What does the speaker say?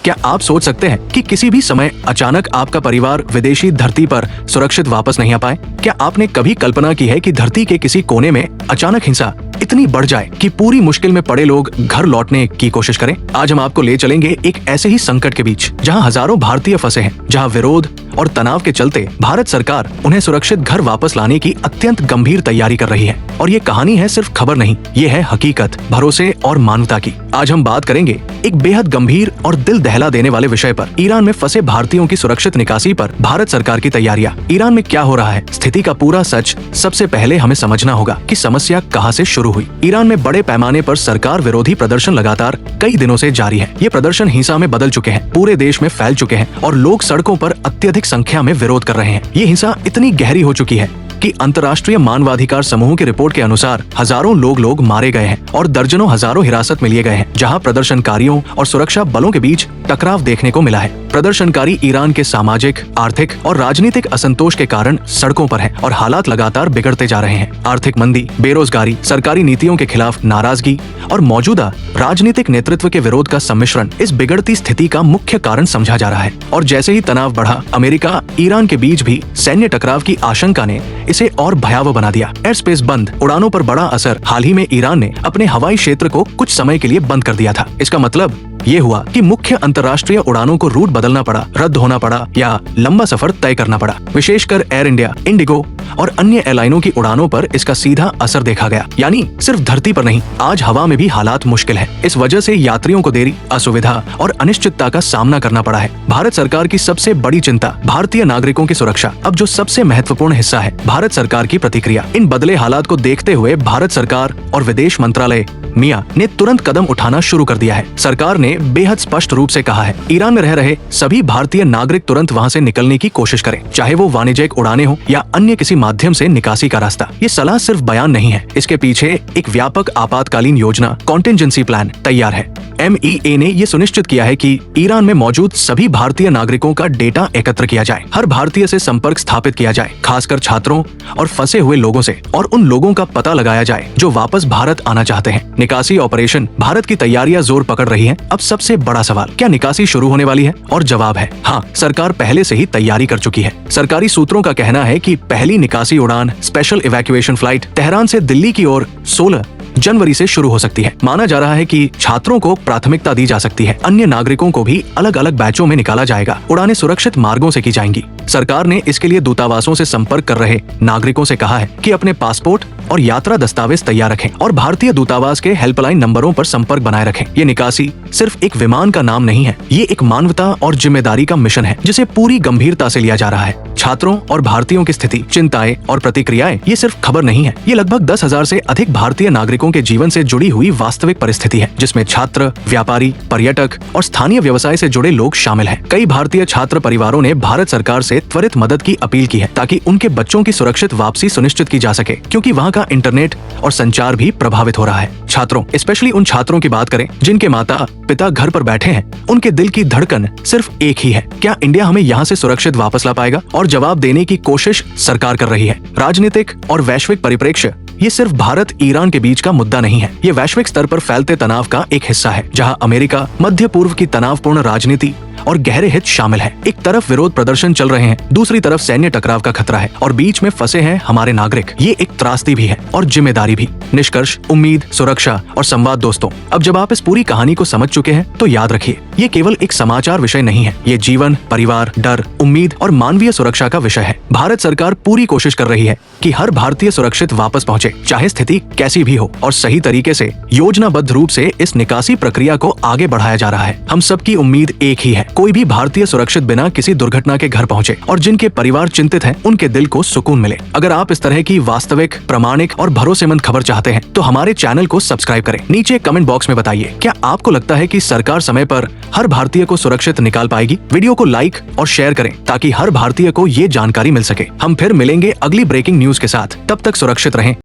क्या आप सोच सकते हैं कि किसी भी समय अचानक आपका परिवार विदेशी धरती पर सुरक्षित वापस नहीं आ पाए? क्या आपने कभी कल्पना की है कि धरती के किसी कोने में अचानक हिंसा इतनी बढ़ जाए कि पूरी मुश्किल में पड़े लोग घर लौटने की कोशिश करें? आज हम आपको ले चलेंगे एक ऐसे ही संकट के बीच जहां हजारों भारतीय फंसे हैं, जहां विरोध और तनाव के चलते भारत सरकार उन्हें सुरक्षित घर वापस लाने की अत्यंत गंभीर तैयारी कर रही है। और ये कहानी है सिर्फ खबर नहीं, ये है हकीकत, भरोसे और मानवता की। आज हम बात करेंगे एक बेहद गंभीर और दिल दहला देने वाले विषय पर, ईरान में फंसे भारतीयों की सुरक्षित निकासी पर भारत सरकार की तैयारियां। ईरान में क्या हो रहा है, स्थिति का पूरा सच। सबसे पहले हमें समझना होगा कि समस्या कहां से शुरू हुई। ईरान में बड़े पैमाने पर सरकार विरोधी प्रदर्शन लगातार कई दिनों से जारी है। ये प्रदर्शन हिंसा में बदल चुके हैं, पूरे देश में फैल चुके हैं और लोग सड़कों पर अत्यधिक संख्या में विरोध कर रहे हैं। ये हिंसा इतनी गहरी हो चुकी है कि अंतर्राष्ट्रीय मानवाधिकार समूह की रिपोर्ट के अनुसार हजारों लोग मारे गए हैं और दर्जनों हजारों हिरासत में लिए गए हैं, जहां प्रदर्शनकारियों और सुरक्षा बलों के बीच टकराव देखने को मिला है। प्रदर्शनकारी ईरान के सामाजिक, आर्थिक और राजनीतिक असंतोष के कारण सड़कों पर हैं और हालात लगातार बिगड़ते जा रहे हैं। आर्थिक मंदी, बेरोजगारी, सरकारी नीतियों के खिलाफ नाराजगी और मौजूदा राजनीतिक नेतृत्व के विरोध का सम्मिश्रण इस बिगड़ती स्थिति का मुख्य कारण समझा जा रहा है। और जैसे ही तनाव बढ़ा, अमेरिका ईरान के बीच भी सैन्य टकराव की आशंका ने इसे और भयावह बना दिया। एयर स्पेस बंद, उड़ानों पर बड़ा असर। हाल ही में ईरान ने अपने हवाई क्षेत्र को कुछ समय के लिए बंद कर दिया था। इसका मतलब ये हुआ कि मुख्य अंतर्राष्ट्रीय उड़ानों को रूट बदलना पड़ा, रद्द होना पड़ा या लंबा सफर तय करना पड़ा। विशेषकर एयर इंडिया, इंडिगो और अन्य एयरलाइनों की उड़ानों पर इसका सीधा असर देखा गया। यानी सिर्फ धरती पर नहीं, आज हवा में भी हालात मुश्किल है। इस वजह से यात्रियों को देरी, असुविधा और अनिश्चितता का सामना करना पड़ा है। भारत सरकार की सबसे बड़ी चिंता भारतीय नागरिकों की सुरक्षा। अब जो सबसे महत्वपूर्ण हिस्सा है, भारत सरकार की प्रतिक्रिया। इन बदले हालात को देखते हुए भारत सरकार और विदेश मंत्रालय मिया ने तुरंत कदम उठाना शुरू कर दिया है। सरकार ने बेहद स्पष्ट रूप से कहा है, ईरान में रह रहे सभी भारतीय नागरिक तुरंत वहां से निकलने की कोशिश करें, चाहे वो वाणिज्यिक उड़ानें हो या अन्य किसी माध्यम से निकासी का रास्ता। ये सलाह सिर्फ बयान नहीं है, इसके पीछे एक व्यापक आपातकालीन योजना, कॉन्टिजेंसी प्लान तैयार है। MEA ने ये सुनिश्चित किया है कि ईरान में मौजूद सभी भारतीय नागरिकों का डेटा एकत्र किया जाए, हर भारतीय से संपर्क स्थापित किया जाए, खासकर छात्रों और फंसे हुए लोगों से, और उन लोगों का पता लगाया जाए जो वापस भारत आना चाहते हैं। निकासी ऑपरेशन, भारत की तैयारियां जोर पकड़ रही हैं। अब सबसे बड़ा सवाल, क्या निकासी शुरू होने वाली है? और जवाब है हाँ, सरकार पहले से ही तैयारी कर चुकी है। सरकारी सूत्रों का कहना है कि पहली निकासी उड़ान, स्पेशल इवैक्यूएशन फ्लाइट, तेहरान से दिल्ली की ओर 16 जनवरी से शुरू हो सकती है। माना जा रहा है कि छात्रों को प्राथमिकता दी जा सकती है, अन्य नागरिकों को भी अलग अलग बैचों में निकाला जाएगा। उड़ानें सुरक्षित मार्गों से की जाएंगी। सरकार ने इसके लिए दूतावासों से संपर्क कर रहे नागरिकों से कहा है कि अपने पासपोर्ट और यात्रा दस्तावेज तैयार रखें और भारतीय दूतावास के हेल्पलाइन नंबरों पर संपर्क बनाए रखें। ये निकासी सिर्फ एक विमान का नाम नहीं है, ये एक मानवता और जिम्मेदारी का मिशन है जिसे पूरी गंभीरता से लिया जा रहा है। छात्रों और भारतीयों की स्थिति, चिंताएं और प्रतिक्रियाएं ये सिर्फ खबर नहीं है, ये लगभग 10,000 से अधिक भारतीय नागरिकों के जीवन से जुड़ी हुई वास्तविक परिस्थिति है, जिसमें छात्र, व्यापारी, पर्यटक और स्थानीय व्यवसाय से जुड़े लोग शामिल हैं। कई भारतीय छात्र परिवारों ने भारत सरकार से त्वरित मदद की अपील की है ताकि उनके बच्चों की सुरक्षित वापसी सुनिश्चित की जा सके, क्योंकि वहाँ का इंटरनेट और संचार भी प्रभावित हो रहा है। छात्रों, स्पेशली उन छात्रों की बात करें जिनके माता पिता घर पर बैठे हैं, उनके दिल की धड़कन सिर्फ एक ही है, क्या इंडिया हमें यहाँ से सुरक्षित वापस ला पाएगा? और जवाब देने की कोशिश सरकार कर रही है। राजनीतिक और वैश्विक परिप्रेक्ष्य ये सिर्फ भारत ईरान के बीच का मुद्दा नहीं है, ये वैश्विक स्तर पर फैलते तनाव का एक हिस्सा है, जहां अमेरिका, मध्य पूर्व की तनावपूर्ण राजनीति और गहरे हित शामिल है। एक तरफ विरोध प्रदर्शन चल रहे हैं, दूसरी तरफ सैन्य टकराव का खतरा है और बीच में फंसे हैं हमारे नागरिक। ये एक त्रासदी भी है और जिम्मेदारी भी। निष्कर्ष, उम्मीद, सुरक्षा और संवाद। दोस्तों, अब जब आप इस पूरी कहानी को समझ चुके हैं तो याद रखिए, ये केवल एक समाचार विषय नहीं है, ये जीवन, परिवार, डर, उम्मीद और मानवीय सुरक्षा का विषय है। भारत सरकार पूरी कोशिश कर रही है कि हर भारतीय सुरक्षित वापस पहुंचे, चाहे स्थिति कैसी भी हो, और सही तरीके से, योजनाबद्ध रूप से इस निकासी प्रक्रिया को आगे बढ़ाया जा रहा है। हम सबकी उम्मीद एक ही है, कोई भी भारतीय सुरक्षित बिना किसी दुर्घटना के घर पहुंचे और जिनके परिवार चिंतित हैं, उनके दिल को सुकून मिले। अगर आप इस तरह की वास्तविक, प्रामाणिक और भरोसेमंद खबर चाहते हैं तो हमारे चैनल को सब्सक्राइब करें। नीचे कमेंट बॉक्स में बताइए, क्या आपको लगता है कि सरकार समय पर हर भारतीय को सुरक्षित निकाल पाएगी? वीडियो को लाइक और शेयर करें ताकि हर भारतीय को ये जानकारी मिल सके। हम फिर मिलेंगे अगली ब्रेकिंग न्यूज के साथ, तब तक सुरक्षित रहें।